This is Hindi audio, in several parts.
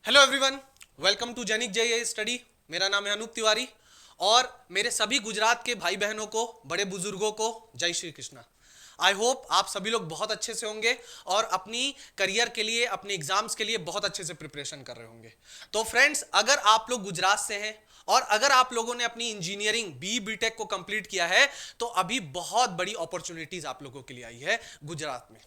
Hello everyone, welcome to Jainik J study. मेरा नाम है अनूप तिवारी और मेरे सभी गुजरात के भाई बहनों को, बड़े बुजुर्गों को जय श्री कृष्णा। आई होप आप सभी लोग बहुत अच्छे से होंगे और अपनी करियर के लिए, अपने एग्जाम्स के लिए बहुत अच्छे से प्रिपरेशन कर रहे होंगे। तो फ्रेंड्स, अगर आप लोग गुजरात से हैं और अगर आप लोगों ने अपनी इंजीनियरिंग बीटेक को कंप्लीट किया है तो अभी बहुत बड़ी अपॉर्चुनिटीज आप लोगों के लिए आई है गुजरात में।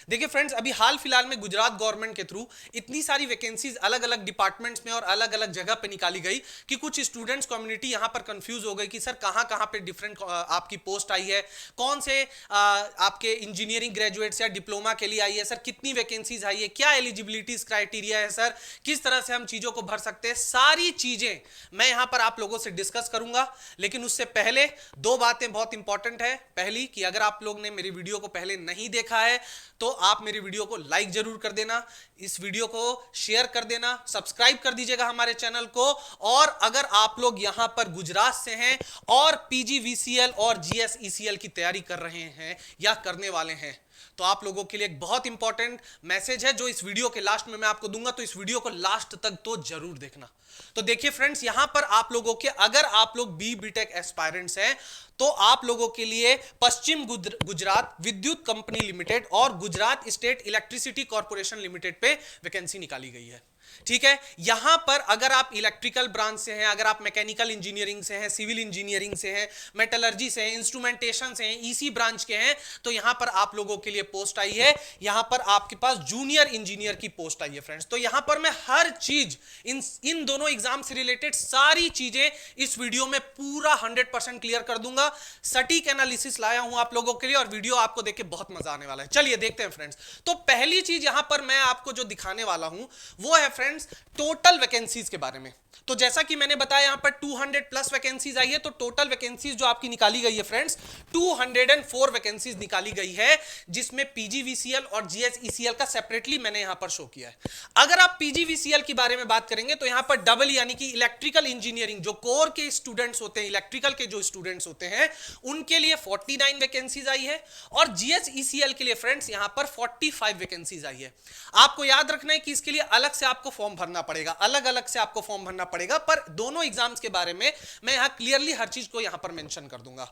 देखिए फ्रेंड्स, अभी हाल फिलहाल में गुजरात गवर्नमेंट के थ्रू इतनी सारी वैकेंसीज अलग अलग डिपार्टमेंट्स में और अलग अलग जगह पे निकाली गई कि कुछ स्टूडेंट्स कम्युनिटी यहां पर कंफ्यूज हो गई कि सर कहां कहां पे डिफरेंट आपकी पोस्ट आई है, कौन से आपके इंजीनियरिंग ग्रेजुएट्स या डिप्लोमा के लिए आई है, सर कितनी वैकेंसीज आई है, क्या एलिजिबिलिटीज क्राइटेरिया है, सर किस तरह से हम चीजों को भर सकते हैं। सारी चीजें मैं यहां पर आप लोगों से डिस्कस करूंगा, लेकिन उससे पहले दो बातें बहुत इंपॉर्टेंट है। पहली कि अगर आप लोग ने मेरी वीडियो को पहले नहीं देखा है तो आप मेरी वीडियो को लाइक जरूर कर देना, इस वीडियो को शेयर कर देना, सब्सक्राइब कर दीजिएगा हमारे चैनल को। और अगर आप लोग यहां पर गुजरात से हैं और पीजीवीसीएल और जीएसईसीएल की तैयारी कर रहे हैं या करने वाले हैं तो आप लोगों के लिए एक बहुत इंपॉर्टेंट मैसेज है जो इस वीडियो के लास्ट में मैं आपको दूंगा, तो इस वीडियो को लास्ट तक तो जरूर देखना। तो देखिए फ्रेंड्स, यहां पर आप लोगों के, अगर आप लोग बीटेक एस्पायरेंट्स हैं तो आप लोगों के लिए पश्चिम गुजरात विद्युत कंपनी लिमिटेड और Gujarat state electricity corporation limited पे वैकेंसी निकाली गई है। ठीक है, यहां पर अगर आप इलेक्ट्रिकल ब्रांच से हैं, अगर आप मैकेनिकल इंजीनियरिंग से हैं, सिविल इंजीनियरिंग से हैं, मेटलर्जी से हैं, इंस्ट्रूमेंटेशन से हैं, ईसी ब्रांच के हैं, तो यहां पर आप लोगों के लिए पोस्ट आई है। यहां पर आपके पास जूनियर इंजीनियर की पोस्ट आई है फ्रेंड्स। तो यहां पर मैं हर चीज इन दोनों एग्जाम से रिलेटेड सारी चीजें इस वीडियो में पूरा 100% क्लियर कर दूंगा। सटीक एनालिसिस लाया हूं आप लोगों के लिए और वीडियो आपको देख के बहुत मजा आने वाला है। चलिए देखते हैं फ्रेंड्स। तो पहली चीज यहां पर मैं आपको जो दिखाने वाला हूं वो है फ्रेंड्स टोटल वैकेंसीज के बारे में। तो जैसा कि मैंने बताया यहां पर 200 प्लस वैकेंसीज आई है, तो टोटल वैकेंसीज जो आपकी निकाली गई है फ्रेंड्स 204 वैकेंसीज निकाली गई है, जिसमें पीजीवीसीएल और जीएसईसीएल का सेपरेटली मैंने यहां पर शो किया है। अगर आप पीजीवीसीएल के बारे में बात करेंगे तो यहां पर डबल यानी कि इलेक्ट्रिकल इंजीनियरिंग जो कोर के स्टूडेंट्स होते हैं, इलेक्ट्रिकल के जो स्टूडेंट्स होते हैं उनके लिए 49 वैकेंसीज आई है और जीएसईसीएल के लिए फ्रेंड्स यहां पर 45 वैकेंसीज आई है। आपको याद रखना है कि इसके लिए अलग से आपको फॉर्म भरना पड़ेगा, अलग अलग से आपको फॉर्म भरना पड़ेगा, पर दोनों एग्जाम्स के बारे में मैं यहां क्लियरली हर चीज को यहां पर मेंशन कर दूंगा।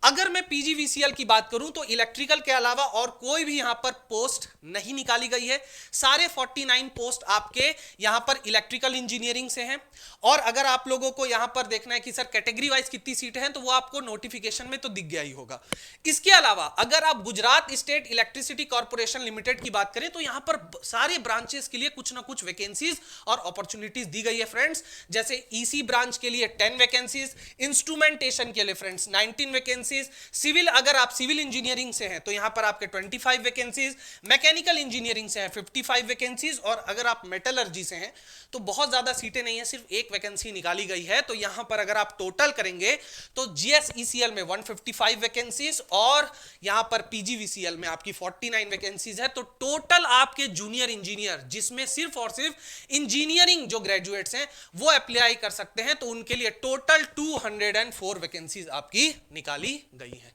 अगर मैं पीजीवीसीएल की बात करूं तो इलेक्ट्रिकल के अलावा और कोई भी यहां पर पोस्ट नहीं निकाली गई है। सारे 49 पोस्ट आपके यहां पर इलेक्ट्रिकल इंजीनियरिंग से हैं। और अगर आप लोगों को यहां पर देखना है कि सर कैटेगरी वाइज कितनी सीटें हैं तो वो आपको नोटिफिकेशन में तो दिख गया ही होगा। इसके अलावा अगर आप Gujarat state electricity corporation limited की बात करें तो यहां पर सारे ब्रांचेस के लिए कुछ ना कुछ वैकेंसीज और अपॉर्चुनिटीज दी गई है फ्रेंड्स। जैसे ईसी ब्रांच के लिए 10 वैकेंसीज, इंस्ट्रूमेंटेशन के लिए फ्रेंड्स 19 वैकेंसीज, सिविल अगर आप सिविल इंजीनियरिंग से हैं तो यहां पर आपके 25 वैकेंसीज, मैकेनिकल इंजीनियरिंग से हैं 55 वैकेंसीज और अगर आप मेटलर्जी से हैं तो बहुत ज्यादा सीटें नहीं है, सिर्फ एक वैकेंसी निकाली गई है। तो यहां पर अगर आप टोटल करेंगे तो जीएसईसीएल में 155 वैकेंसीज और यहां पर पीजीवीसीएल में आपकी 49 वैकेंसीज है। तो टोटल आपके जूनियर इंजीनियर जिसमें सिर्फ और सिर्फ इंजीनियरिंग जो ग्रेजुएट्स हैं वो अप्लाई कर सकते हैं, तो उनके लिए टोटल 204 वैकेंसीज आपकी निकाली गई है।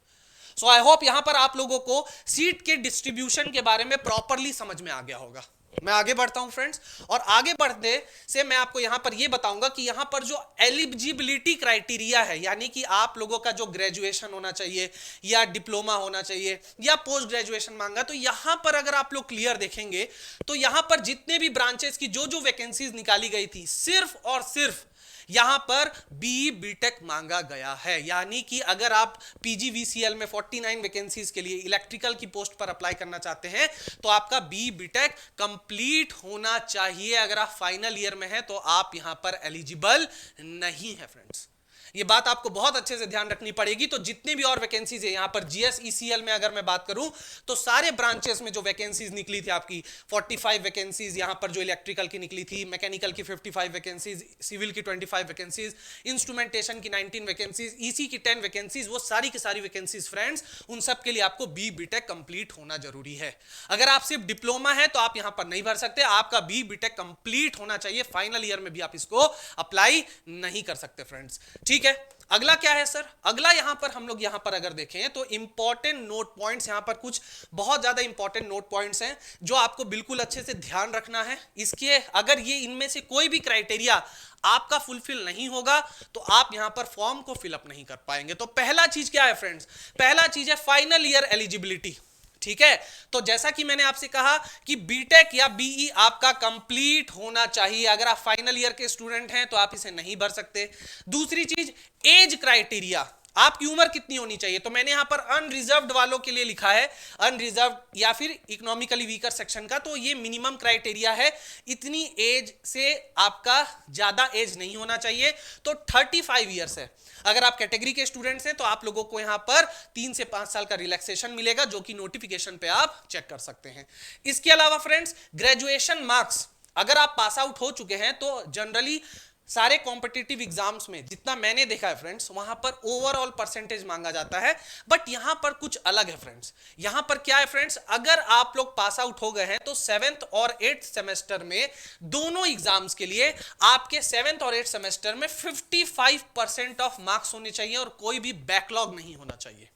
सो आई होप यहां पर आप लोगों को सीट के डिस्ट्रीब्यूशन के बारे में प्रॉपरली समझ में आ गया होगा। मैं आगे बढ़ता हूं फ्रेंड्स, और आगे बढ़ने से मैं आपको यहां पर यह बताऊंगा कि यहां पर जो एलिजिबिलिटी क्राइटेरिया है, यानी कि आप लोगों का जो ग्रेजुएशन होना चाहिए या डिप्लोमा होना चाहिए या पोस्ट ग्रेजुएशन मांगा, तो यहां पर अगर आप लोग क्लियर देखेंगे तो यहां पर जितने भी ब्रांचेस की जो वैकेंसीज निकाली गई थी सिर्फ और सिर्फ यहां पर बीटेक मांगा गया है। यानी कि अगर आप पीजीवीसीएल में 49 वैकेंसीज के लिए इलेक्ट्रिकल की पोस्ट पर अप्लाई करना चाहते हैं तो आपका बीटेक कंप्लीट होना चाहिए। अगर आप फाइनल ईयर में हैं तो आप यहां पर एलिजिबल नहीं है फ्रेंड्स। ये बात आपको बहुत अच्छे से ध्यान रखनी पड़ेगी। तो जितने भी और वैकेंसीज है यहां पर जीएसईसीएल में अगर मैं बात करूं तो सारे ब्रांचेस में जो वैकेंसीज निकली थी आपकी 45 वैकेंसीज, यहां पर जो इलेक्ट्रिकल की निकली थी, मैकेनिकल की 55 वैकेंसीज, सिविल की 25 वैकेंसीज, इंस्ट्रूमेंटेशन की 19 वैकेंसीज, ईसी की 10 वैकेंसीज, वो सारी की सारी वैकेंसीज फ्रेंड्स उन सब के लिए आपको बीटेक कंप्लीट होना जरूरी है। अगर आप सिर्फ डिप्लोमा है तो आप यहां पर नहीं भर सकते, आपका बीटेक कंप्लीट होना चाहिए। फाइनल ईयर में भी आप इसको अप्लाई नहीं कर सकते फ्रेंड्स। ठीक है, है, अगला क्या है सर? अगला यहां पर हम लोग यहां पर अगर देखें तो इंपॉर्टेंट नोट पॉइंट्स, यहां पर कुछ बहुत ज्यादा इंपॉर्टेंट नोट पॉइंट्स हैं जो आपको बिल्कुल अच्छे से ध्यान रखना है। इसके अगर ये इनमें से कोई भी क्राइटेरिया आपका फुलफिल नहीं होगा तो आप यहां पर फॉर्म को फिलअप नहीं कर पाएंगे। तो पहला चीज क्या है फ्रेंड्स? पहला चीज है फाइनल ईयर एलिजिबिलिटी। ठीक है, तो जैसा कि मैंने आपसे कहा कि बीटेक या बीई आपका कंप्लीट होना चाहिए। अगर आप फाइनल ईयर के स्टूडेंट हैं तो आप इसे नहीं भर सकते। दूसरी चीज एज क्राइटेरिया, आपकी उम्र कितनी होनी चाहिए? तो मैंने यहां पर अनरिजर्व्ड वालों के लिए लिखा है, अनरिजर्व्ड या फिर इकोनॉमिकली वीकर सेक्शन का, तो ये मिनिमम क्राइटेरिया है, इतनी एज से आपका ज्यादा एज नहीं होना चाहिए। तो 35 ईयर्स है। अगर आप कैटेगरी के स्टूडेंट्स हैं तो आप लोगों को यहां पर 3 से 5 साल का रिलैक्सेशन मिलेगा, जो कि नोटिफिकेशन पे आप चेक कर सकते हैं। इसके अलावा फ्रेंड्स ग्रेजुएशन मार्क्स, अगर आप पास आउट हो चुके हैं तो जनरली सारे कॉम्पिटिटिव एग्जाम्स में जितना मैंने देखा है फ्रेंड्स, वहां पर ओवरऑल परसेंटेज मांगा जाता है। बट यहां पर कुछ अलग है फ्रेंड्स। यहां पर क्या है फ्रेंड्स, अगर आप लोग पास आउट हो गए हैं तो 7th और 8th सेमेस्टर में दोनों एग्जाम्स के लिए आपके 7th और 8th सेमेस्टर में 55% ऑफ मार्क्स होने चाहिए और कोई भी बैकलॉग नहीं होना चाहिए।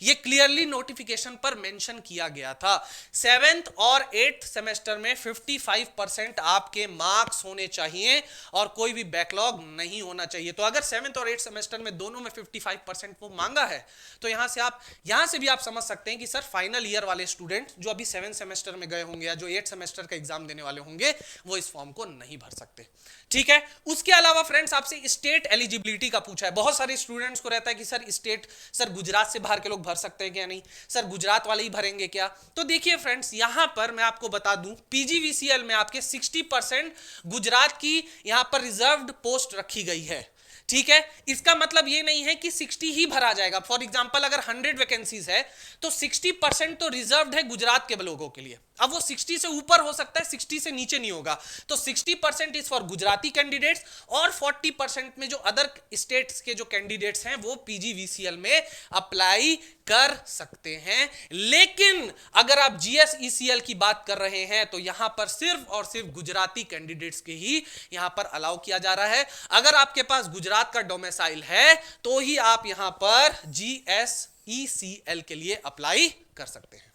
ये क्लियरली नोटिफिकेशन पर मेंशन किया गया था। 7th और 8th सेमेस्टर में 55% आपके मार्क्स होने चाहिए और कोई भी बैकलॉग नहीं होना चाहिए। तो अगर 7th और 8th सेमेस्टर में दोनों में 55% वो मांगा है तो यहां से भी आप समझ सकते हैं कि सर फाइनल ईयर वाले स्टूडेंट जो अभी 7th सेमेस्टर में गए होंगे या जो 8th सेमेस्टर का एग्जाम देने वाले होंगे वो इस फॉर्म को नहीं भर सकते। ठीक है, उसके अलावा फ्रेंड्स आपसे स्टेट एलिजिबिलिटी का पूछा है। बहुत सारे स्टूडेंट्स को रहता है कि सर गुजरात से बाहर के लोग भर सकते हैं क्या? नहीं सर, गुजरात वाले ही भरेंगे क्या? तो देखिए फ्रेंड्स, यहां पर मैं आपको बता दूं, पीजीवीसीएल में आपके 60% गुजरात की यहां पर रिजर्व्ड पोस्ट रखी गई है। ठीक है, इसका मतलब ये नहीं है कि 60 ही भरा जाएगा। फॉर एग्जांपल अगर 100 वैकेंसीज है तो 60% तो रिजर्व्ड है गुजरात के लोगों के लिए। अब वो 60 से ऊपर हो सकता है, 60 से नीचे नहीं होगा। तो 60% इज फॉर गुजराती कैंडिडेट्स और 40% में जो अदर स्टेट्स के जो कैंडिडेट्स हैं वो पीजीवीसीएल में अप्लाई कर सकते हैं। लेकिन अगर आप जीएसईसीएल की बात कर रहे हैं तो यहां पर सिर्फ और सिर्फ गुजराती कैंडिडेट्स के ही यहां पर अलाउ किया जा रहा है। अगर आपके पास गुजरात का डोमिसाइल है तो ही आप यहां पर जीएसईसीएल के लिए अप्लाई कर सकते हैं।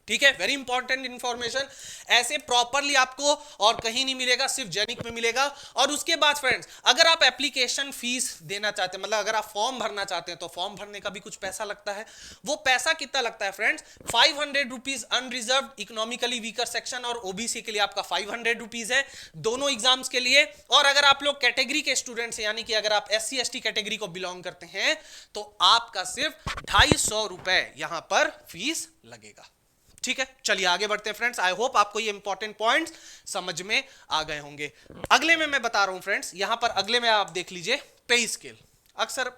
ठीक है, वेरी इंपॉर्टेंट इंफॉर्मेशन, ऐसे प्रॉपरली आपको और कहीं नहीं मिलेगा, सिर्फ जेनिक में मिलेगा। और उसके बाद फ्रेंड्स, अगर आप एप्लीकेशन फीस देना चाहते हैं, मतलब अगर आप फॉर्म भरना चाहते हैं तो फॉर्म भरने का भी कुछ पैसा लगता है। वो पैसा कितना लगता है friends? 500 rupees unreserved, economically weaker section और ओबीसी के लिए आपका 500 रुपीज है दोनों एग्जाम्स के लिए। और अगर आप लोग कैटेगरी के स्टूडेंट्स हैं, यानी कि अगर आप SC ST कैटेगरी को बिलोंग करते हैं तो आपका सिर्फ 250 रुपए यहां पर फीस लगेगा। ठीक है, चलिए आगे बढ़ते हैं फ्रेंड्स। आई होप आपको ये इंपॉर्टेंट पॉइंट्स समझ में आ गए होंगे। अगले में मैं बता रहा हूं फ्रेंड्स, यहां पर अगले में आप देख लीजिए पे स्केल। अक्सर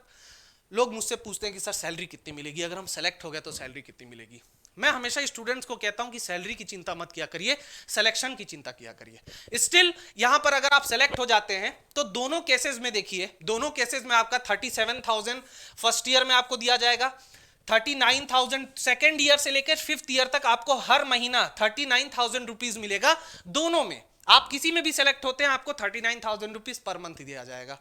लोग मुझसे पूछते हैं कि सर सैलरी कितनी मिलेगी, अगर हम सेलेक्ट हो गए तो सैलरी कितनी मिलेगी। मैं हमेशा स्टूडेंट्स को कहता हूं कि सैलरी की चिंता मत किया करिए, सिलेक्शन की चिंता किया करिए। स्टिल यहां पर अगर आप सेलेक्ट हो जाते हैं तो दोनों केसेस में देखिए, दोनों केसेस में आपका 37,000 फर्स्ट ईयर में आपको दिया जाएगा, 39,000 सेकेंड ईयर से लेकर 5th ईयर तक आपको हर महीना 39,000 रुपीज मिलेगा। दोनों में आप किसी में भी सेलेक्ट होते हैं आपको 39,000 रुपीज पर मंथ दिया जाएगा।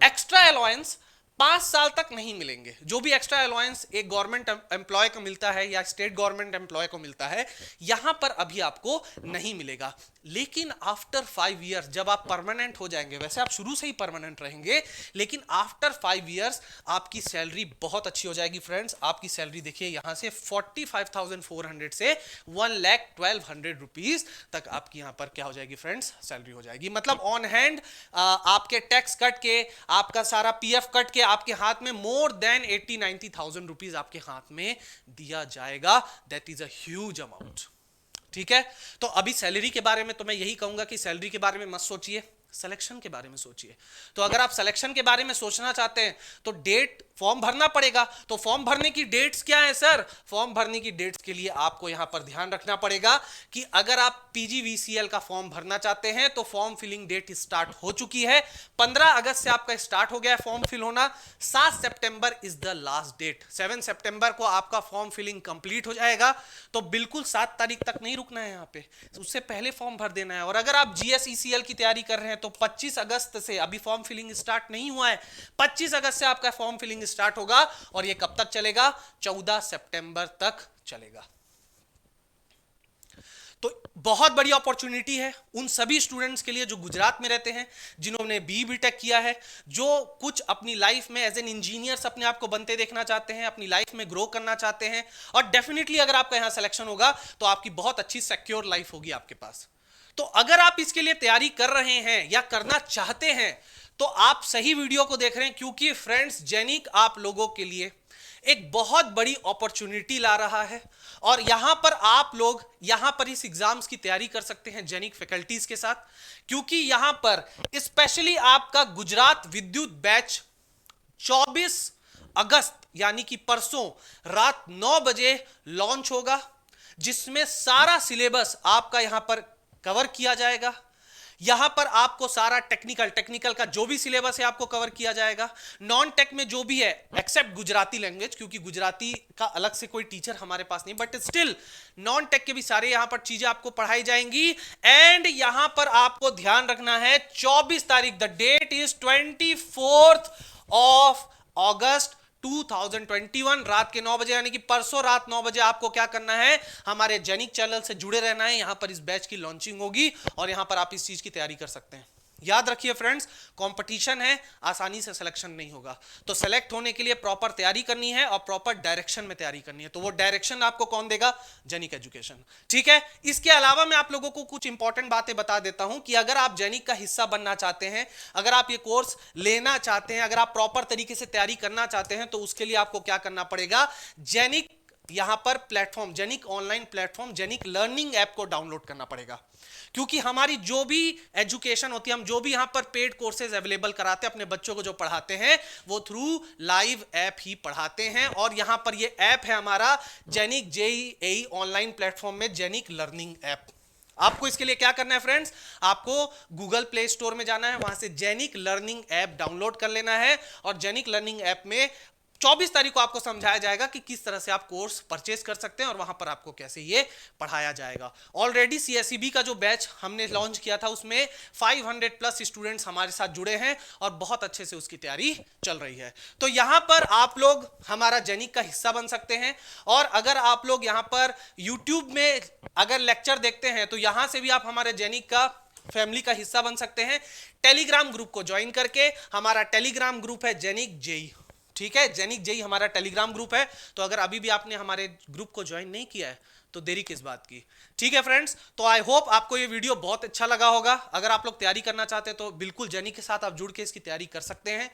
एक्स्ट्रा अलाउंस 5 साल तक नहीं मिलेंगे। जो भी एक्स्ट्रा अलाउंस एक गवर्नमेंट एम्प्लॉय को मिलता है या स्टेट गवर्नमेंट एम्प्लॉय को मिलता है, यहां पर अभी आपको नहीं मिलेगा। लेकिन आफ्टर 5 ईयर्स जब आप परमानेंट हो जाएंगे, वैसे आप शुरू से ही परमानेंट रहेंगे, लेकिन आफ्टर 5 ईयर्स आपकी सैलरी बहुत अच्छी हो जाएगी फ्रेंड्स। आपकी सैलरी देखिए यहां से 45,400 से 1,12,100 रुपीज तक आपकी यहां पर क्या हो जाएगी फ्रेंड्स, सैलरी हो जाएगी। मतलब ऑन हैंड आपके टैक्स कट के, आपका सारा पीएफ कट के आपके हाथ में मोर देन 80-90,000 रुपीज आपके हाथ में दिया जाएगा। That is a huge amount. ठीक है, तो अभी सैलरी के बारे में तो मैं यही कहूंगा कि सैलरी के बारे में मत सोचिए, सिलेक्शन के बारे में सोचिए। तो अगर आप सिलेक्शन के बारे में सोचना चाहते हैं तो डेट फॉर्म भरना पड़ेगा। तो फॉर्म भरने की डेट्स क्या है सर? फॉर्म भरने की डेट्स के लिए आपको यहां पर ध्यान रखना पड़ेगा कि अगर आप पीजीवीसीएल का फॉर्म भरना चाहते हैं तो फॉर्म फिलिंग डेट स्टार्ट हो चुकी है। 15 अगस्त से आपका स्टार्ट हो गया है फॉर्म फिल होना। 7 September is the last date. 7 सितंबर को आपका फॉर्म फिलिंग कंप्लीट हो जाएगा। तो बिल्कुल 7 तारीख तक नहीं रुकना है, यहां पे उससे पहले फॉर्म भर देना है। और अगर आप जीएसईसीएल की तैयारी कर रहे हैं तो 25 अगस्त से, अभी फॉर्म फिलिंग स्टार्ट नहीं हुआ है, 25 अगस्त से आपका फॉर्म फिलिंग स्टार्ट होगा और ये कब तक चलेगा? 14 सितंबर तक चलेगा। तो बहुत बड़ी अपॉर्चुनिटी है उन सभी स्टूडेंट्स के लिए जो गुजरात में रहते हैं, जिन्होंने बीटेक किया है, जो कुछ अपनी लाइफ में एज एन इंजीनियर्स अपने आप को बनते देखना चाहते हैं, अपनी लाइफ में ग्रो करना चाहते हैं। और डेफिनेटली अगर आपका यहां सिलेक्शन होगा तो आपकी बहुत अच्छी सिक्योर लाइफ होगी आपके पास। तो अगर आप इसके लिए तैयारी कर रहे हैं या करना चाहते हैं तो आप सही वीडियो को देख रहे हैं, क्योंकि फ्रेंड्स जेनिक आप लोगों के लिए एक बहुत बड़ी अपॉर्चुनिटी ला रहा है और यहां पर आप लोग यहां पर इस एग्जाम्स की तैयारी कर सकते हैं जेनिक फैकल्टीज के साथ, क्योंकि यहां पर स्पेशली आपका गुजरात विद्युत बैच 24 अगस्त यानी कि परसों रात 9 बजे लॉन्च होगा, जिसमें सारा सिलेबस आपका यहां पर कवर किया जाएगा। यहां पर आपको सारा टेक्निकल का जो भी सिलेबस है आपको कवर किया जाएगा। नॉन टेक में जो भी है एक्सेप्ट गुजराती लैंग्वेज, क्योंकि गुजराती का अलग से कोई टीचर हमारे पास नहीं, बट स्टिल नॉन टेक के भी सारे यहां पर चीजें आपको पढ़ाई जाएंगी। एंड यहां पर आपको ध्यान रखना है 24 तारीख, the date is 24 of August 2021 रात के 9 बजे, यानी कि परसों रात 9 बजे आपको क्या करना है? हमारे जेनिक चैनल से जुड़े रहना है। यहां पर इस बैच की लॉन्चिंग होगी और यहां पर आप इस चीज की तैयारी कर सकते हैं। याद रखिए फ्रेंड्स, कंपटीशन है, आसानी से सिलेक्शन नहीं होगा। तो सेलेक्ट होने के लिए प्रॉपर तैयारी करनी है और प्रॉपर डायरेक्शन में तैयारी करनी है। तो वो डायरेक्शन आपको कौन देगा? जेनिक एजुकेशन। ठीक है, इसके अलावा मैं आप लोगों को कुछ इंपॉर्टेंट बातें बता देता हूं कि अगर आप जेनिक का हिस्सा बनना चाहते हैं, अगर आप ये कोर्स लेना चाहते हैं, अगर आप प्रॉपर तरीके से तैयारी करना चाहते हैं, तो उसके लिए आपको क्या करना पड़ेगा? जेनिक यहां पर platform, Jenik online platform, Jenik learning app को डाउनलोड करना पड़ेगा, क्योंकि हमारी जो भी एजुकेशन होती है, हम जो भी यहां पर पेड कोर्सेज अवेलेबल कराते हैं अपने बच्चों को, जो पढ़ाते हैं वो थ्रू लाइव ऐप ही पढ़ाते हैं। और यहां पर ये ऐप है हमारा जेनिक जेईई ऑनलाइन प्लेटफॉर्म में जेनिक लर्निंग ऐप। आपको इसके लिए क्या करना है फ्रेंड्स? आपको गूगल प्ले स्टोर में जाना है, वहां से जेनिक लर्निंग ऐप डाउनलोड कर लेना है और जेनिक लर्निंग ऐप में 24 तारीख को आपको समझाया जाएगा कि किस तरह से आप कोर्स परचेज कर सकते हैं और वहां पर आपको कैसे ये पढ़ाया जाएगा। ऑलरेडी सीएसईबी का जो बैच हमने लॉन्च किया था उसमें 500 प्लस स्टूडेंट्स हमारे साथ जुड़े हैं और बहुत अच्छे से उसकी तैयारी चल रही है। तो यहां पर आप लोग हमारा जेनिक का हिस्सा बन सकते हैं। और अगर आप लोग यहां पर यूट्यूब में अगर लेक्चर देखते हैं तो यहां से भी आप हमारे जेनिक का फैमिली का हिस्सा बन सकते हैं, टेलीग्राम ग्रुप को ज्वाइन करके। हमारा टेलीग्राम ग्रुप है जेनिक जेई। ठीक है, जेनिक जेई हमारा टेलीग्राम ग्रुप है। तो अगर अभी भी आपने हमारे ग्रुप को ज्वाइन नहीं किया है तो देरी किस बात की। ठीक है फ्रेंड्स, तो आई होप आपको ये वीडियो बहुत अच्छा लगा होगा। अगर आप लोग तैयारी करना चाहते हैं तो बिल्कुल जेनिक के साथ आप जुड़ के इसकी तैयारी कर सकते हैं।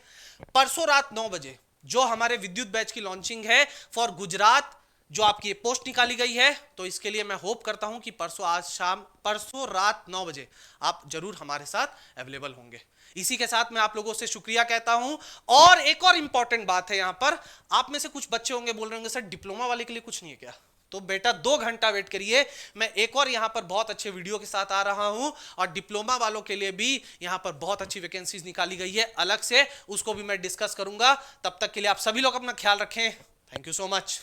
परसों रात 9 बजे जो हमारे विद्युत बैच की लॉन्चिंग है फॉर गुजरात, जो आपकी पोस्ट निकाली गई है, तो इसके लिए मैं होप करता हूं कि परसों रात 9 बजे आप जरूर हमारे साथ अवेलेबल होंगे। इसी के साथ मैं आप लोगों से शुक्रिया कहता हूं। और एक और इंपॉर्टेंट बात है, यहां पर आप में से कुछ बच्चे होंगे बोल रहे होंगे सर डिप्लोमा वाले के लिए कुछ नहीं है क्या? तो बेटा 2 घंटा वेट करिए, मैं एक और यहां पर बहुत अच्छे वीडियो के साथ आ रहा हूं और डिप्लोमा वालों के लिए भी यहां पर बहुत अच्छी वैकेंसीज निकाली गई है अलग से, उसको भी मैं डिस्कस करूंगा। तब तक के लिए आप सभी लोग अपना ख्याल रखें। Thank you so much.